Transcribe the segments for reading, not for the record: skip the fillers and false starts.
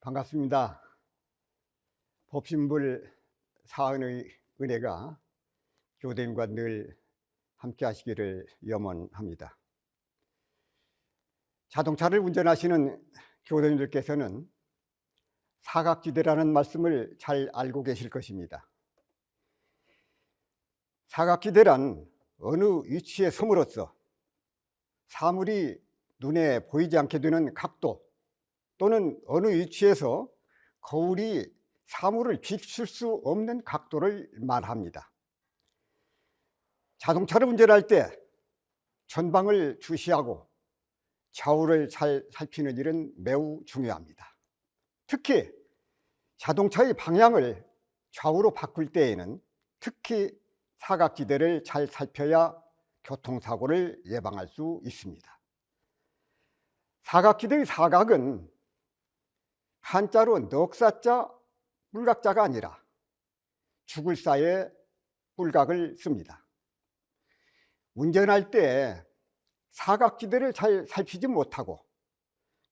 반갑습니다. 법신불 사은의 은혜가 교대님과 늘 함께 하시기를 염원합니다. 자동차를 운전하시는 교대님들께서는 사각지대라는 말씀을 잘 알고 계실 것입니다. 사각지대란 어느 위치에 섬으로써 사물이 눈에 보이지 않게 되는 각도 또는 어느 위치에서 거울이 사물을 비출 수 없는 각도를 말합니다. 자동차를 운전할 때 전방을 주시하고 좌우를 잘 살피는 일은 매우 중요합니다. 특히 자동차의 방향을 좌우로 바꿀 때에는 특히 사각지대를 잘 살펴야 교통사고를 예방할 수 있습니다. 사각지대의 사각은 한자로 넉사자 뿔각자가 아니라 죽을 사에 뿔각을 씁니다. 운전할 때 사각지대를 잘 살피지 못하고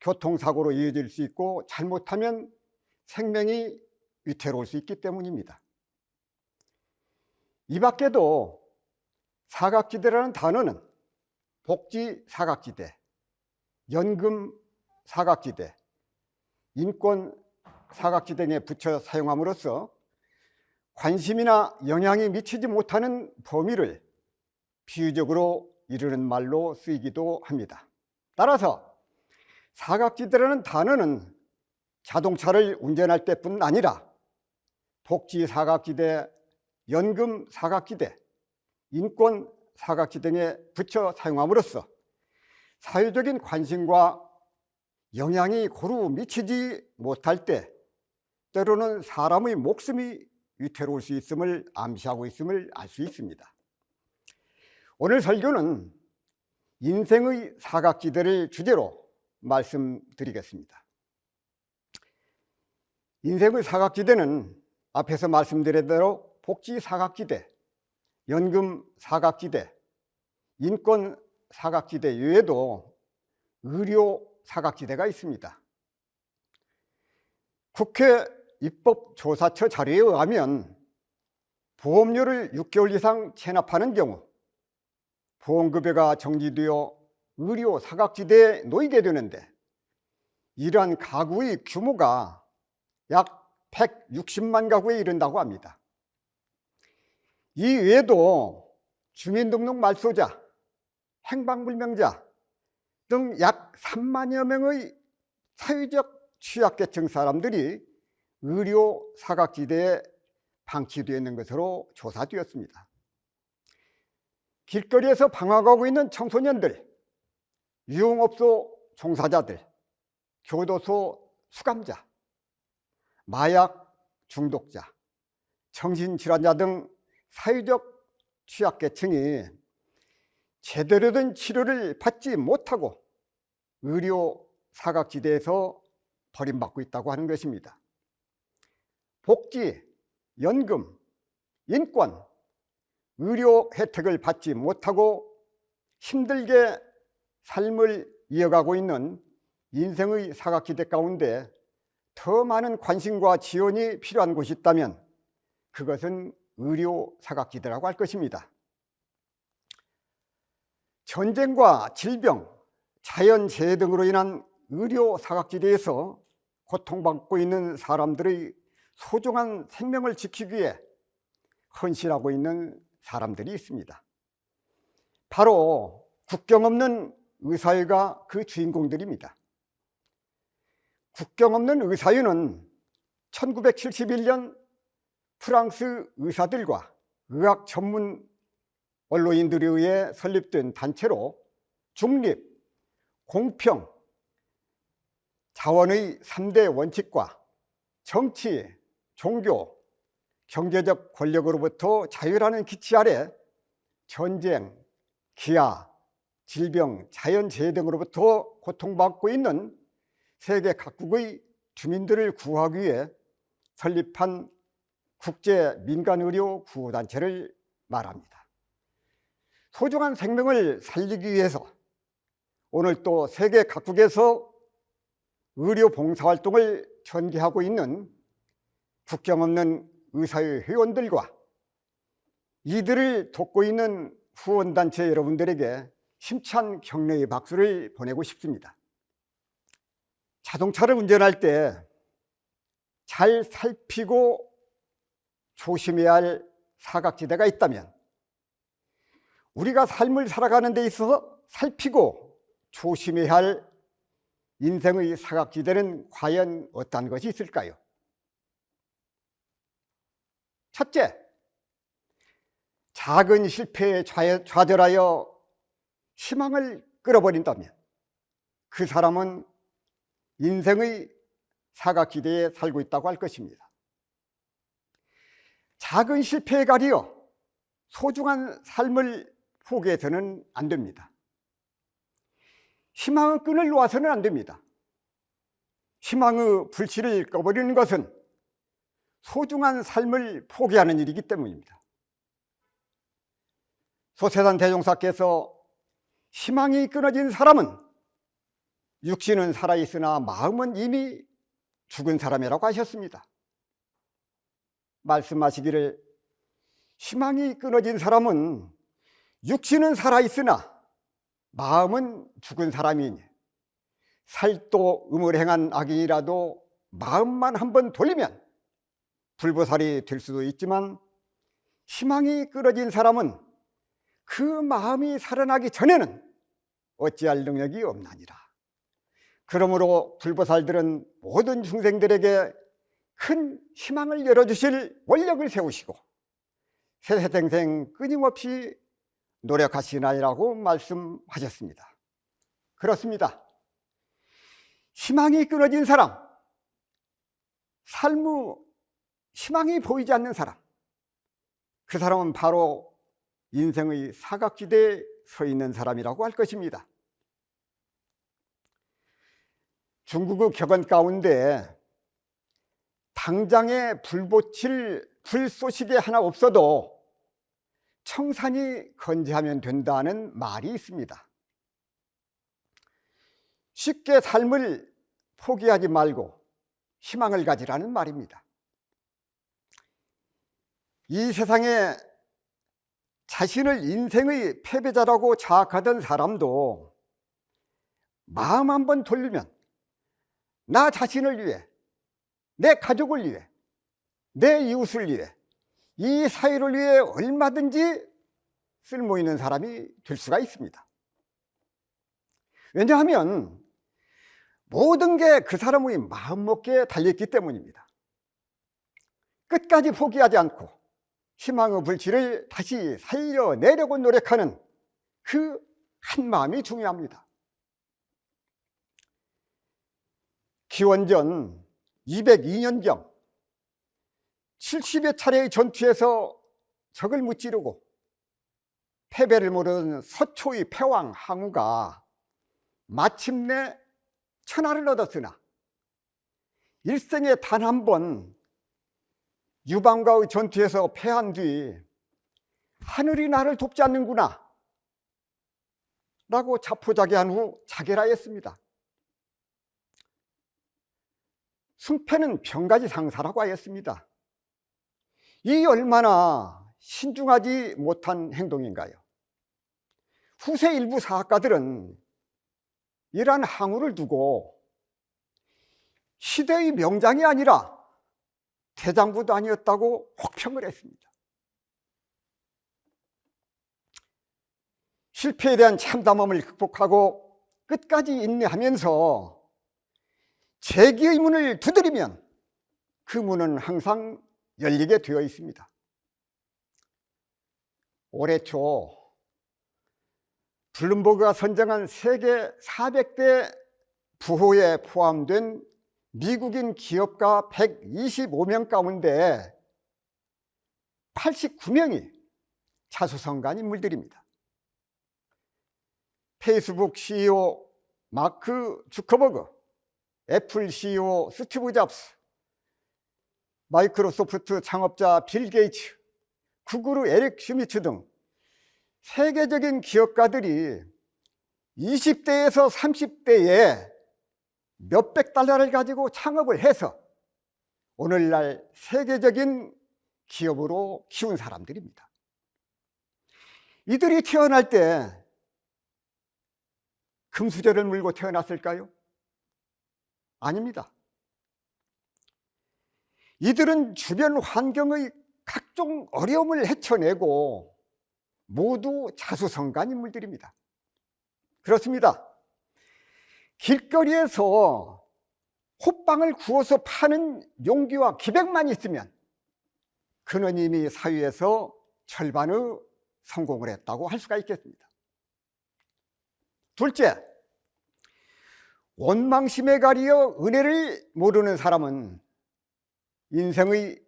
교통사고로 이어질 수 있고 잘못하면 생명이 위태로울 수 있기 때문입니다. 이 밖에도 사각지대라는 단어는 복지 사각지대, 연금 사각지대, 인권 사각지대 등에 붙여 사용함으로써 관심이나 영향이 미치지 못하는 범위를 비유적으로 이르는 말로 쓰이기도 합니다. 따라서 사각지대라는 단어는 자동차를 운전할 때뿐 아니라 복지 사각지대, 연금 사각지대, 인권 사각지대 등에 붙여 사용함으로써 사회적인 관심과 영향이 고루 미치지 못할 때 때로는 사람의 목숨이 위태로울 수 있음을 암시하고 있음을 알 수 있습니다. 오늘 설교는 인생의 사각지대를 주제로 말씀드리겠습니다. 인생의 사각지대는 앞에서 말씀드린 대로 복지 사각지대, 연금 사각지대, 인권 사각지대 외에도 의료 사각지대가 있습니다. 국회 입법조사처 자료에 의하면 보험료를 6개월 이상 체납하는 경우 보험급여가 정지되어 의료 사각지대에 놓이게 되는데 이러한 가구의 규모가 약 160만 가구에 이른다고 합니다. 이 외에도 주민등록 말소자, 행방불명자 등 약 3만여 명의 사회적 취약계층 사람들이 의료 사각지대에 방치되어 있는 것으로 조사되었습니다. 길거리에서 방황하고 있는 청소년들, 유흥업소 종사자들, 교도소 수감자, 마약 중독자, 정신질환자 등 사회적 취약계층이 제대로 된 치료를 받지 못하고 의료 사각지대에서 버림받고 있다고 하는 것입니다. 복지, 연금, 인권, 의료 혜택을 받지 못하고 힘들게 삶을 이어가고 있는 인생의 사각지대 가운데 더 많은 관심과 지원이 필요한 곳이 있다면 그것은 의료 사각지대라고 할 것입니다. 전쟁과 질병, 자연재해 등으로 인한 의료 사각지대에서 고통받고 있는 사람들의 소중한 생명을 지키기 위해 헌신하고 있는 사람들이 있습니다. 바로 국경 없는 의사회가 그 주인공들입니다. 국경 없는 의사회는 1971년 프랑스 의사들과 의학 전문 언론인들에 의해 설립된 단체로 중립, 공평, 자원의 3대 원칙과 정치, 종교, 경제적 권력으로부터 자유라는 기치 아래 전쟁, 기아, 질병, 자연재해 등으로부터 고통받고 있는 세계 각국의 주민들을 구하기 위해 설립한 국제 민간의료 구호단체를 말합니다. 소중한 생명을 살리기 위해서 오늘 또 세계 각국에서 의료 봉사활동을 전개하고 있는 국경 없는 의사회 회원들과 이들을 돕고 있는 후원단체 여러분들에게 힘찬 격려의 박수를 보내고 싶습니다. 자동차를 운전할 때 잘 살피고 조심해야 할 사각지대가 있다면 우리가 삶을 살아가는 데 있어서 살피고 조심해야 할 인생의 사각지대는 과연 어떤 것이 있을까요? 첫째, 작은 실패에 좌절하여 희망을 끌어버린다면 그 사람은 인생의 사각지대에 살고 있다고 할 것입니다. 작은 실패에 가리어 소중한 삶을 포기해서는 안 됩니다. 희망의 끈을 놓아서는 안 됩니다. 희망의 불씨를 꺼버리는 것은 소중한 삶을 포기하는 일이기 때문입니다. 소세산 대종사께서 희망이 끊어진 사람은 육신은 살아있으나 마음은 이미 죽은 사람이라고 하셨습니다. 말씀하시기를 희망이 끊어진 사람은 육신은 살아있으나 마음은 죽은 사람이니 살도 음을 행한 악인이라도 마음만 한번 돌리면 불보살이 될 수도 있지만 희망이 끊어진 사람은 그 마음이 살아나기 전에는 어찌할 능력이 없나니라. 그러므로 불보살들은 모든 중생들에게 큰 희망을 열어주실 원력을 세우시고 세세생생 끊임없이 노력하시나이라고 말씀하셨습니다. 그렇습니다. 희망이 끊어진 사람, 삶의 희망이 보이지 않는 사람, 그 사람은 바로 인생의 사각지대에 서 있는 사람이라고 할 것입니다. 중국의 격언 가운데 당장에 불 쏘시개 하나 없어도 청산이 건재하면 된다는 말이 있습니다. 쉽게 삶을 포기하지 말고 희망을 가지라는 말입니다. 이 세상에 자신을 인생의 패배자라고 자학하던 사람도 마음 한번 돌리면 나 자신을 위해, 내 가족을 위해, 내 이웃을 위해, 이 사회를 위해 얼마든지 쓸모 있는 사람이 될 수가 있습니다. 왜냐하면 모든 게 그 사람의 마음먹기에 달려있기 때문입니다. 끝까지 포기하지 않고 희망의 불씨를 다시 살려내려고 노력하는 그 한 마음이 중요합니다. 기원전 202년경 70여 차례의 전투에서 적을 무찌르고 패배를 모르는 서초의 패왕 항우가 마침내 천하를 얻었으나 일생에 단 한 번 유방과의 전투에서 패한 뒤 하늘이 나를 돕지 않는구나 라고 자포자기한 후 자결하였습니다. 승패는 병가지 상사라고 하였습니다. 이 얼마나 신중하지 못한 행동인가요? 후세 일부 사학가들은 이러한 항우를 두고 시대의 명장이 아니라 대장부도 아니었다고 혹평을 했습니다. 실패에 대한 참담함을 극복하고 끝까지 인내하면서 재기의 문을 두드리면 그 문은 항상 열리게 되어 있습니다. 올해 초 블룸버그가 선정한 세계 400대 부호에 포함된 미국인 기업가 125명 가운데 89명이 자수성가한 인물들입니다. 페이스북 CEO 마크 주커버그, 애플 CEO 스티브 잡스, 마이크로소프트 창업자 빌 게이츠, 구글의 에릭 슈미츠 등 세계적인 기업가들이 20대에서 30대에 몇백 달러를 가지고 창업을 해서 오늘날 세계적인 기업으로 키운 사람들입니다. 이들이 태어날 때 금수저를 물고 태어났을까요? 아닙니다. 이들은 주변 환경의 각종 어려움을 헤쳐내고 모두 자수성가한 인물들입니다. 그렇습니다. 길거리에서 호빵을 구워서 파는 용기와 기백만 있으면 그는 이미 사회에서 절반의 성공을 했다고 할 수가 있겠습니다. 둘째, 원망심에 가리어 은혜를 모르는 사람은 인생의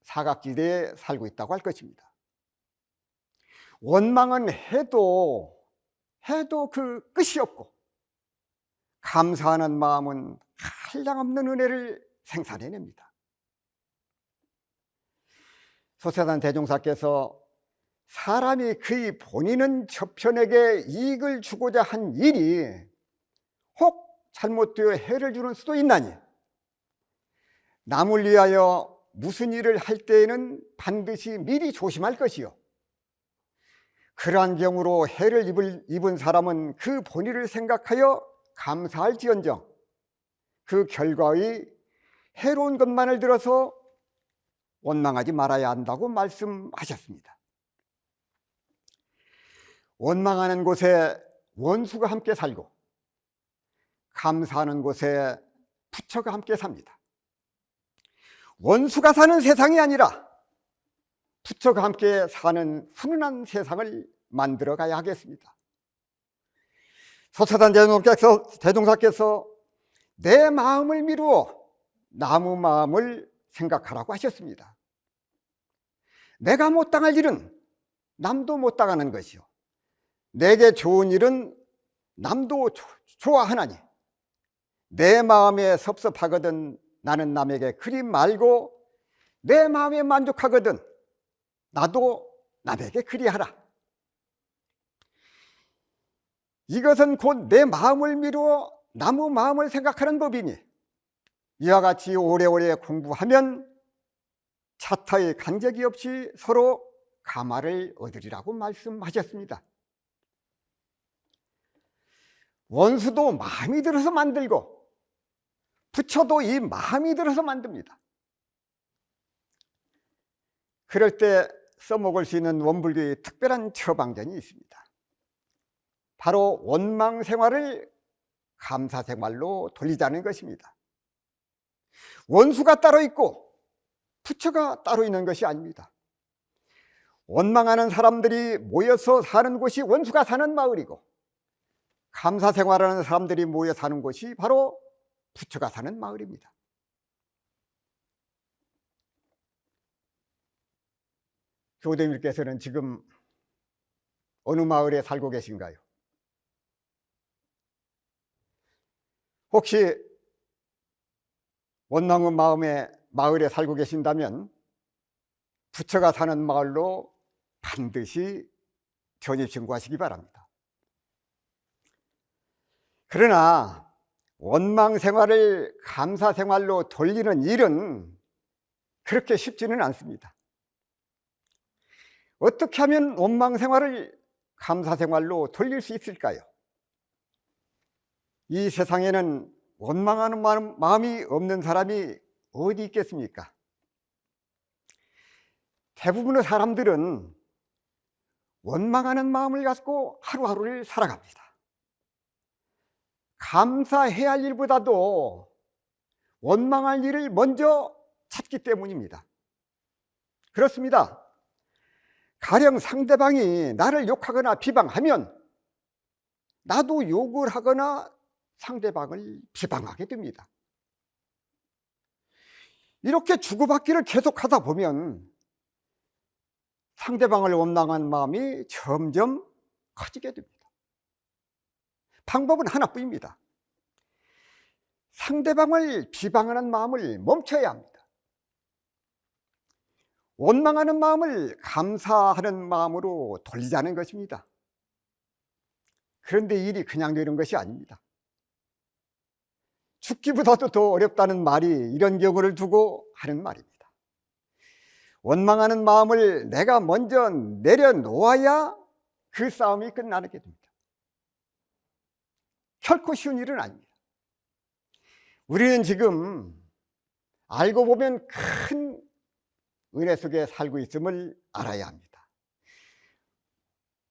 사각지대에 살고 있다고 할 것입니다. 원망은 해도 그 끝이 없고 감사하는 마음은 한량없는 은혜를 생산해냅니다. 소세단 대종사께서 사람이 그의 본인은 저편에게 이익을 주고자 한 일이 혹 잘못되어 해를 주는 수도 있나니 남을 위하여 무슨 일을 할 때에는 반드시 미리 조심할 것이요 그러한 경우로 해를 입은 사람은 그 본의를 생각하여 감사할지언정 그 결과의 해로운 것만을 들어서 원망하지 말아야 한다고 말씀하셨습니다. 원망하는 곳에 원수가 함께 살고 감사하는 곳에 부처가 함께 삽니다. 원수가 사는 세상이 아니라 부처가 함께 사는 훈훈한 세상을 만들어 가야 하겠습니다. 소세단 대종사께서 내 마음을 미루어 남의 마음을 생각하라고 하셨습니다. 내가 못 당할 일은 남도 못 당하는 것이요 내게 좋은 일은 남도 좋아하나니 내 마음에 섭섭하거든 나는 남에게 그리 말고 내 마음에 만족하거든 나도 남에게 그리하라. 이것은 곧 내 마음을 미루어 남의 마음을 생각하는 법이니 이와 같이 오래오래 공부하면 차타의 간격이 없이 서로 감화를 얻으리라고 말씀하셨습니다. 원수도 마음이 들어서 만들고 부처도 이 마음이 들어서 만듭니다. 그럴 때 써먹을 수 있는 원불교의 특별한 처방전이 있습니다. 바로 원망 생활을 감사 생활로 돌리자는 것입니다. 원수가 따로 있고 부처가 따로 있는 것이 아닙니다. 원망하는 사람들이 모여서 사는 곳이 원수가 사는 마을이고 감사 생활하는 사람들이 모여 사는 곳이 바로 부처가 사는 마을입니다. 교우님께서는 지금 어느 마을에 살고 계신가요? 혹시 원망의 마을에 살고 계신다면 부처가 사는 마을로 반드시 전입 신고하시기 바랍니다. 그러나 원망 생활을 감사 생활로 돌리는 일은 그렇게 쉽지는 않습니다. 어떻게 하면 원망 생활을 감사 생활로 돌릴 수 있을까요? 이 세상에는 원망하는 마음이 없는 사람이 어디 있겠습니까? 대부분의 사람들은 원망하는 마음을 갖고 하루하루를 살아갑니다. 감사해야 할 일보다도 원망할 일을 먼저 찾기 때문입니다. 그렇습니다. 가령 상대방이 나를 욕하거나 비방하면 나도 욕을 하거나 상대방을 비방하게 됩니다. 이렇게 주고받기를 계속하다 보면 상대방을 원망한 마음이 점점 커지게 됩니다. 방법은 하나뿐입니다. 상대방을 비방하는 마음을 멈춰야 합니다. 원망하는 마음을 감사하는 마음으로 돌리자는 것입니다. 그런데 일이 그냥 되는 것이 아닙니다. 죽기보다도 더 어렵다는 말이 이런 경우를 두고 하는 말입니다. 원망하는 마음을 내가 먼저 내려놓아야 그 싸움이 끝나게 됩니다. 결코 쉬운 일은 아닙니다. 우리는 지금 알고 보면 큰 은혜 속에 살고 있음을 알아야 합니다.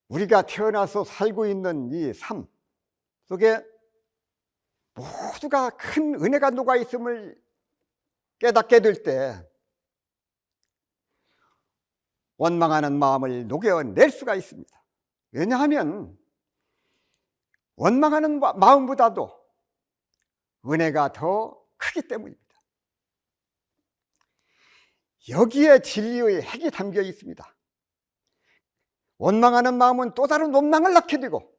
우리가 태어나서 살고 있는 이 삶 속에 모두가 큰 은혜가 녹아 있음을 깨닫게 될 때 원망하는 마음을 녹여낼 수가 있습니다. 왜냐하면 원망하는 마음보다도 은혜가 더 크기 때문입니다. 여기에 진리의 핵이 담겨 있습니다. 원망하는 마음은 또 다른 원망을 낳게 되고,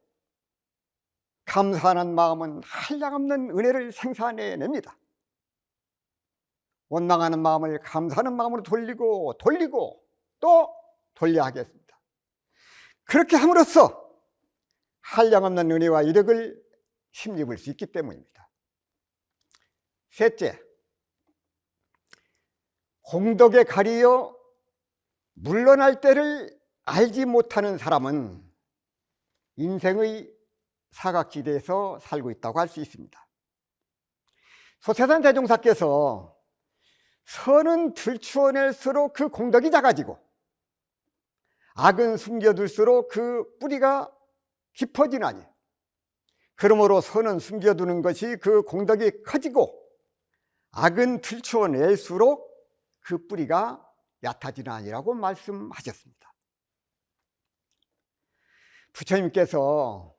감사하는 마음은 한량없는 은혜를 생산해냅니다. 원망하는 마음을 감사하는 마음으로 돌리고 또 돌려야 하겠습니다. 그렇게 함으로써 한량없는 은혜와 이력을 힘입을 수 있기 때문입니다. 셋째, 공덕에 가리어 물러날 때를 알지 못하는 사람은 인생의 사각지대에서 살고 있다고 할 수 있습니다. 소태산 대종사께서 선은 들추어낼수록 그 공덕이 작아지고 악은 숨겨둘수록 그 뿌리가 깊어지나니, 그러므로 선은 숨겨두는 것이 그 공덕이 커지고 악은 들추어낼수록 그 뿌리가 얕아지나니라고 말씀하셨습니다. 부처님께서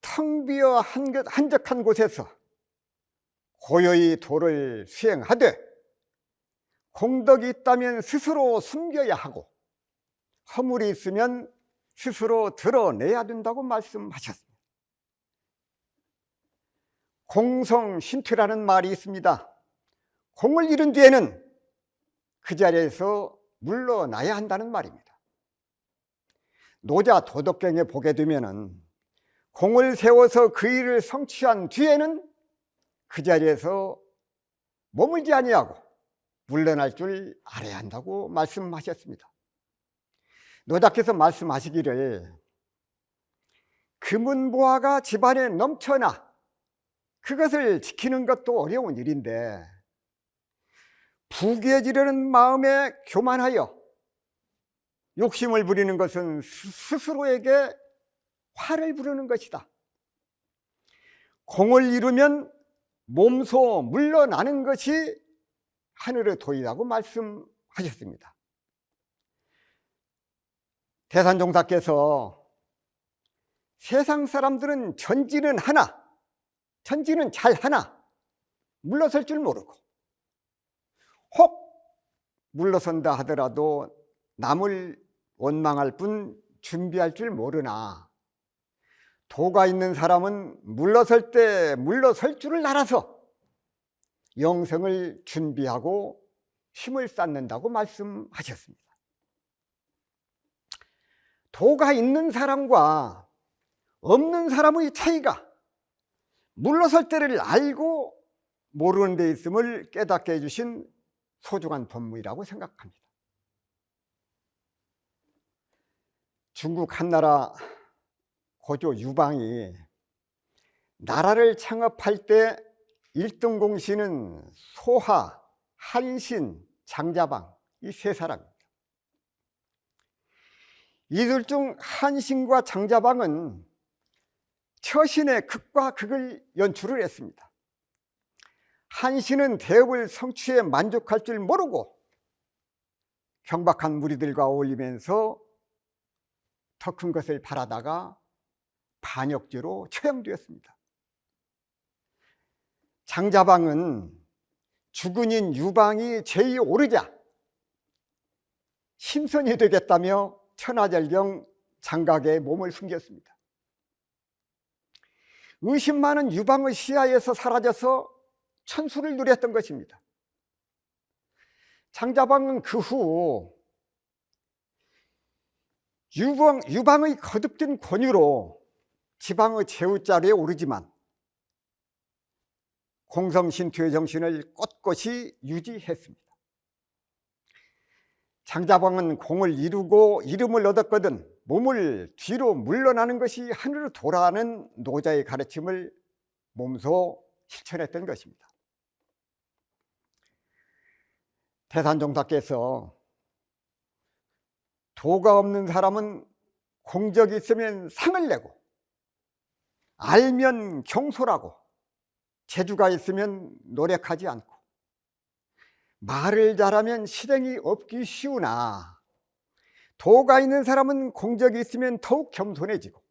텅 비어 한적한 곳에서 고요히 도를 수행하되 공덕이 있다면 스스로 숨겨야 하고 허물이 있으면 스스로 드러내야 된다고 말씀하셨습니다. 공성신퇴라는 말이 있습니다. 공을 이룬 뒤에는 그 자리에서 물러나야 한다는 말입니다. 노자 도덕경에 보게 되면은 공을 세워서 그 일을 성취한 뒤에는 그 자리에서 머물지 아니하고 물러날 줄 알아야 한다고 말씀하셨습니다. 노자께서 말씀하시기를 금은보화가 집안에 넘쳐나 그것을 지키는 것도 어려운 일인데 부귀해지려는 마음에 교만하여 욕심을 부리는 것은 스스로에게 화를 부르는 것이다. 공을 이루면 몸소 물러나는 것이 하늘의 도리라고 말씀하셨습니다. 대산종사께서 세상 사람들은 전지는 잘하나 물러설 줄 모르고 혹 물러선다 하더라도 남을 원망할 뿐 준비할 줄 모르나 도가 있는 사람은 물러설 때 물러설 줄을 알아서 영성을 준비하고 힘을 쌓는다고 말씀하셨습니다. 도가 있는 사람과 없는 사람의 차이가 물러설 때를 알고 모르는 데 있음을 깨닫게 해주신 소중한 법문이라고 생각합니다. 중국 한나라 고조 유방이 나라를 창업할 때 1등 공신은 소하, 한신, 장자방 이 세 사람입니다. 이들 중 한신과 장자방은 처신의 극과 극을 연출을 했습니다. 한신은 대업을 성취에 만족할 줄 모르고 경박한 무리들과 어울리면서 더 큰 것을 바라다가 반역죄로 처형되었습니다. 장자방은 주군인 유방이 제이 오르자 심선이 되겠다며 천하절경 장각에 몸을 숨겼습니다. 의심 많은 유방의 시야에서 사라져서 천수를 누렸던 것입니다. 장자방은 그 후 유방의 거듭된 권유로 지방의 제후자리에 오르지만 공성신투의 정신을 꼿꼿이 유지했습니다. 장자방은 공을 이루고 이름을 얻었거든 몸을 뒤로 물러나는 것이 하늘로 돌아가는 노자의 가르침을 몸소 실천했던 것입니다. 대산종사께서 도가 없는 사람은 공적이 있으면 상을 내고 알면 경솔하고 재주가 있으면 노력하지 않고 말을 잘하면 실행이 없기 쉬우나 도가 있는 사람은 공적이 있으면 더욱 겸손해지고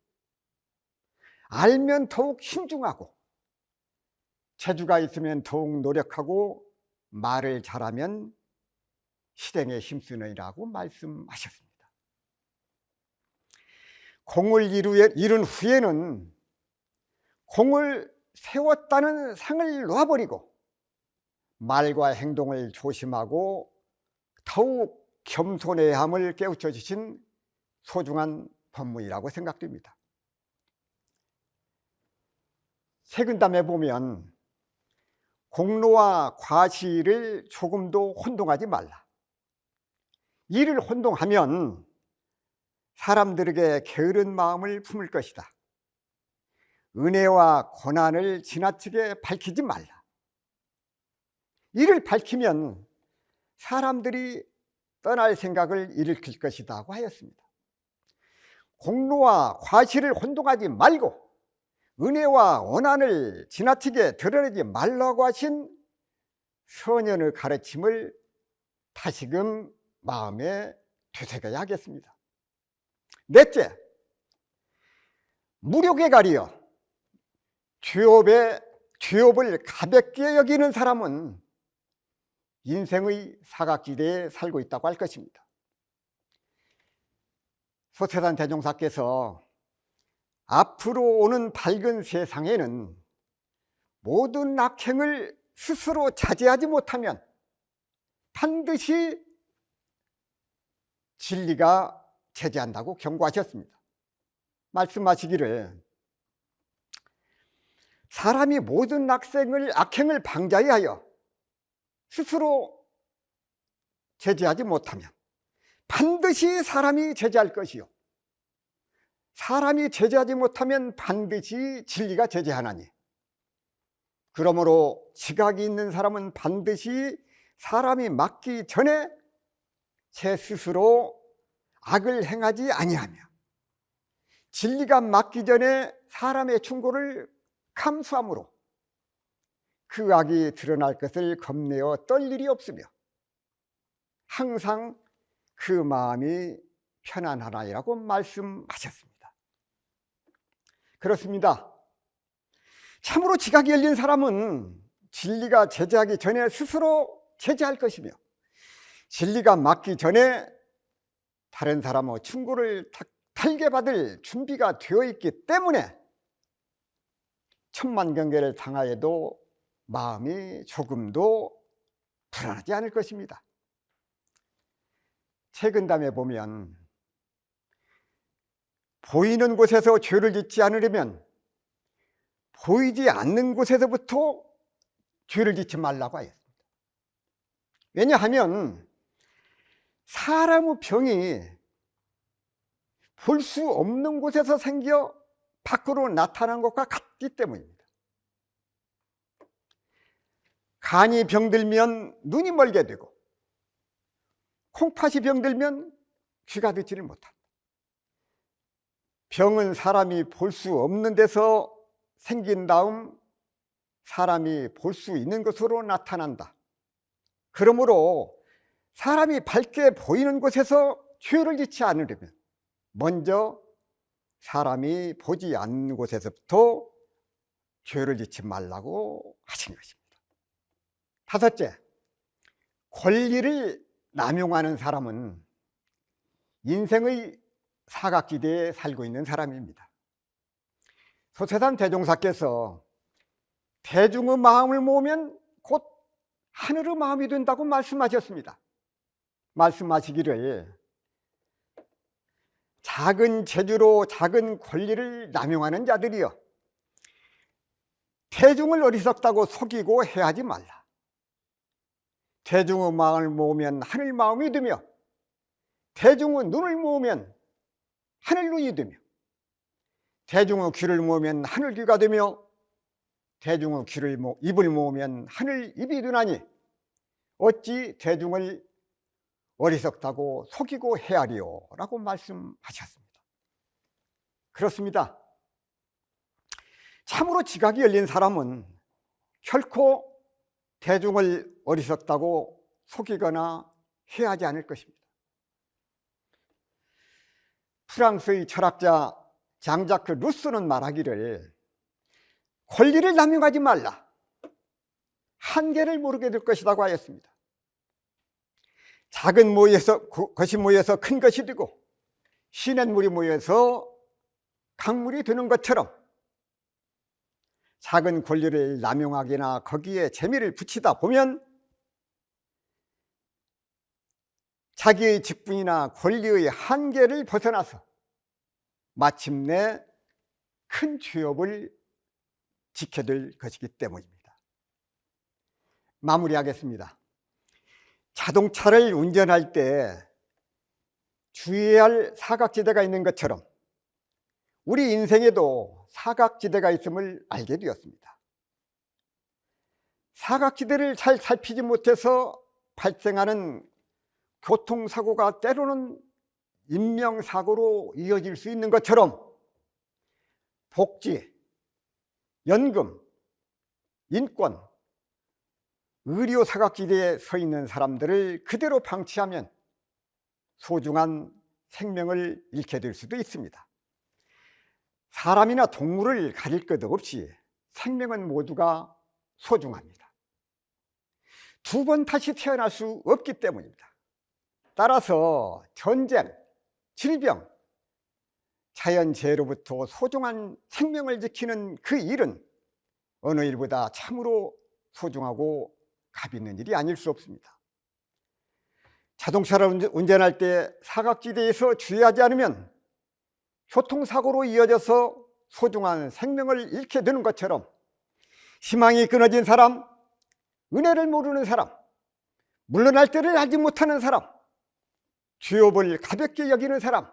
알면 더욱 신중하고 재주가 있으면 더욱 노력하고 말을 잘하면 실행에 힘쓰느니라고 말씀하셨습니다. 공을 이룬 후에는 공을 세웠다는 상을 놓아버리고 말과 행동을 조심하고 더욱 겸손해야 함을 깨우쳐 주신 소중한 법문이라고 생각됩니다. 세근담에 보면 공로와 과시를 조금도 혼동하지 말라. 이를 혼동하면 사람들에게 게으른 마음을 품을 것이다. 은혜와 고난을 지나치게 밝히지 말라. 이를 밝히면 사람들이 떠날 생각을 일으킬 것이다 고 하였습니다. 공로와 과시를 혼동하지 말고 은혜와 원한을 지나치게 드러내지 말라고 하신 선현의 가르침을 다시금 마음에 되새겨야 하겠습니다. 넷째, 무력에 가리어 죄업을 가볍게 여기는 사람은 인생의 사각지대에 살고 있다고 할 것입니다. 소태산 대종사께서 앞으로 오는 밝은 세상에는 모든 악행을 스스로 자제하지 못하면 반드시 진리가 제재한다고 경고하셨습니다. 말씀하시기를 사람이 모든 악행을 방자해야 하여 스스로 제재하지 못하면 반드시 사람이 제재할 것이요 사람이 제재하지 못하면 반드시 진리가 제재하나니 그러므로 지각이 있는 사람은 반드시 사람이 맞기 전에 제 스스로 악을 행하지 아니하며 진리가 맞기 전에 사람의 충고를 감수함으로 그 악이 드러날 것을 겁내어 떨 일이 없으며 항상 그 마음이 편안하나이라고 말씀하셨습니다. 그렇습니다. 참으로 지각이 열린 사람은 진리가 제재하기 전에 스스로 제재할 것이며 진리가 맞기 전에 다른 사람의 충고를 달게 받을 준비가 되어 있기 때문에 천만경계를 당하여도 마음이 조금도 불안하지 않을 것입니다. 책은담에 보면 보이는 곳에서 죄를 짓지 않으려면 보이지 않는 곳에서부터 죄를 짓지 말라고 하였습니다. 왜냐하면 사람의 병이 볼 수 없는 곳에서 생겨 밖으로 나타난 것과 같기 때문입니다. 간이 병들면 눈이 멀게 되고 콩팥이 병들면 귀가 듣지를 못한다. 병은 사람이 볼 수 없는 데서 생긴 다음 사람이 볼 수 있는 것으로 나타난다. 그러므로 사람이 밝게 보이는 곳에서 죄를 짓지 않으려면 먼저 사람이 보지 않는 곳에서부터 죄를 짓지 말라고 하신 것입니다. 다섯째, 권리를 남용하는 사람은 인생의 사각지대에 살고 있는 사람입니다. 소태산 대종사께서 대중의 마음을 모으면 곧 하늘의 마음이 된다고 말씀하셨습니다. 말씀하시기를 작은 재주로 작은 권리를 남용하는 자들이여 대중을 어리석다고 속이고 해하지 말라. 대중의 마음을 모으면 하늘 마음이 되며 대중의 눈을 모으면 하늘 눈이 되며 대중의 귀를 모으면 하늘 귀가 되며 대중의 입을 모으면 하늘 입이 되나니 어찌 대중을 어리석다고 속이고 헤아리요 라고 말씀하셨습니다. 그렇습니다. 참으로 지각이 열린 사람은 결코 대중을 어리석다고 속이거나 해하지 않을 것입니다. 프랑스의 철학자 장자크 루소는 말하기를 권리를 남용하지 말라. 한계를 모르게 될 것이라고 하였습니다. 작은 것이 모여서 큰 것이 되고 시냇물이 모여서 강물이 되는 것처럼 작은 권리를 남용하거나 거기에 재미를 붙이다 보면 자기의 직분이나 권리의 한계를 벗어나서 마침내 큰 죄업을 지게 될 것이기 때문입니다. 마무리하겠습니다. 자동차를 운전할 때 주의해야 할 사각지대가 있는 것처럼 우리 인생에도 사각지대가 있음을 알게 되었습니다. 사각지대를 잘 살피지 못해서 발생하는 교통사고가 때로는 인명사고로 이어질 수 있는 것처럼 복지, 연금, 인권, 의료 사각지대에 서 있는 사람들을 그대로 방치하면 소중한 생명을 잃게 될 수도 있습니다. 사람이나 동물을 가릴 것 없이 생명은 모두가 소중합니다. 두 번 다시 태어날 수 없기 때문입니다. 따라서 전쟁, 질병, 자연재해로부터 소중한 생명을 지키는 그 일은 어느 일보다 참으로 소중하고 값 있는 일이 아닐 수 없습니다. 자동차를 운전할 때 사각지대에서 주의하지 않으면 교통사고로 이어져서 소중한 생명을 잃게 되는 것처럼 희망이 끊어진 사람, 은혜를 모르는 사람, 물러날 때를 알지 못하는 사람, 죄업을 가볍게 여기는 사람,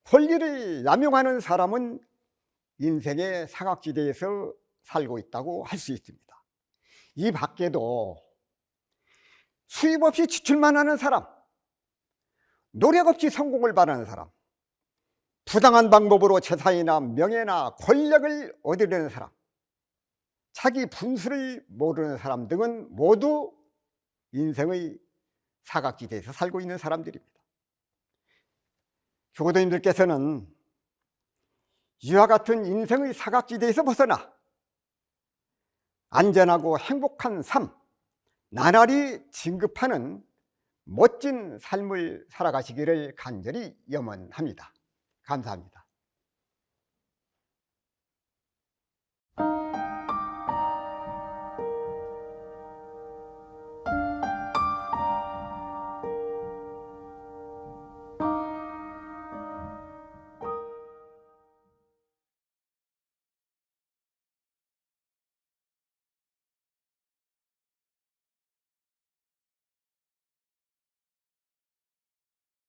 권리를 남용하는 사람은 인생의 사각지대에서 살고 있다고 할 수 있습니다. 이 밖에도 수입 없이 지출만 하는 사람, 노력 없이 성공을 바라는 사람, 부당한 방법으로 재산이나 명예나 권력을 얻으려는 사람, 자기 분수를 모르는 사람 등은 모두 인생의 사각지대에서 살고 있는 사람들입니다. 교도님들께서는 이와 같은 인생의 사각지대에서 벗어나 안전하고 행복한 삶, 나날이 진급하는 멋진 삶을 살아가시기를 간절히 염원합니다. 감사합니다.